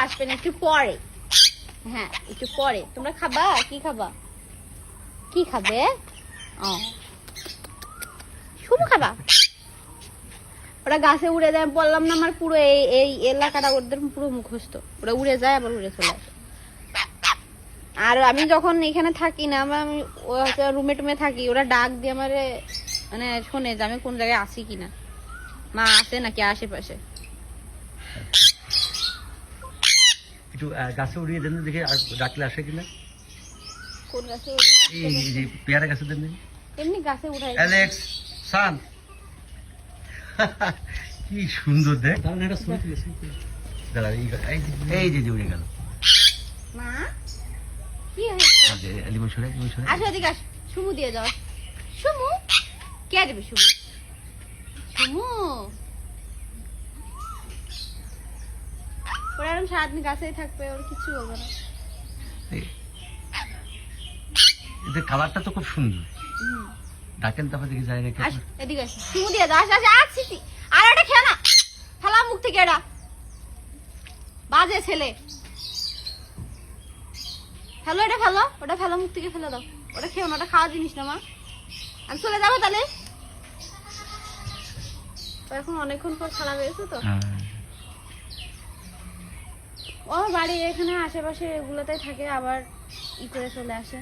আসবে না, একটু পরে। হ্যাঁ একটু পরে। তোমরা খাবা? কি খাবা? কি খাবে? ও শুভ খাবা? ওরা গাছে উড়ে যায়, বললাম না আমার পুরো এই এলাকাটা ওদের পুরো মুখস্থ। ওরা উড়ে যায় আবার উড়ে চলে আসে। আর আমি যখন এখানে থাকি না, আমি রুমে টুমে থাকি, ওরা ডাক দিয়ে আমারে মানে শোনে যে আমি কোন জায়গায় আছি কিনা, মা আছে নাকি আশেপাশে। একটু গাছে উড়িয়ে দেন দেখে, আর ডাকলে আসে কিনা। কোন গাছে? এই যে পেয়ারা গাছে দেন। এমনি গাছে উঠাই। অ্যালেক্স সান কি সুন্দর দেখ। দাঁড়া, এই যে উড়ে গেল। মা কি হয়েছে? লিমন সরে, লিমন সরে। আসো এদিকে আসো, সুমু দিয়ে যাও। সুমু কে দেবে? সুমু, সুমু ওরা এরকম সারাদিন গাছেই থাকবে, ওর কিছু বলবে না। এদের কালারটা তো খুব সুন্দর। ডাকেন তারপর দেখি যায় নাকি। আসো এদিকে আসো, সুমু দিয়ে যাও। আসো আসো আসছি। আর ওটা খেও না, ফেলা মুখ থেকে। এটা বাজে ছেলে। ফেলো এটা, ফেলো ওটা, ফেলো মুখ থেকে, ফেলে দাও। ওটা খেও না, ওটা খাওয়া জিনিস না মা। আমি চলে যাবো তাহলে। এখন অনেকক্ষণ পর খারাপ হয়েছে তো। ও বাড়ি এখানে আশেপাশে এগুলোতেই থাকে, আবার ই করে চলে আসে।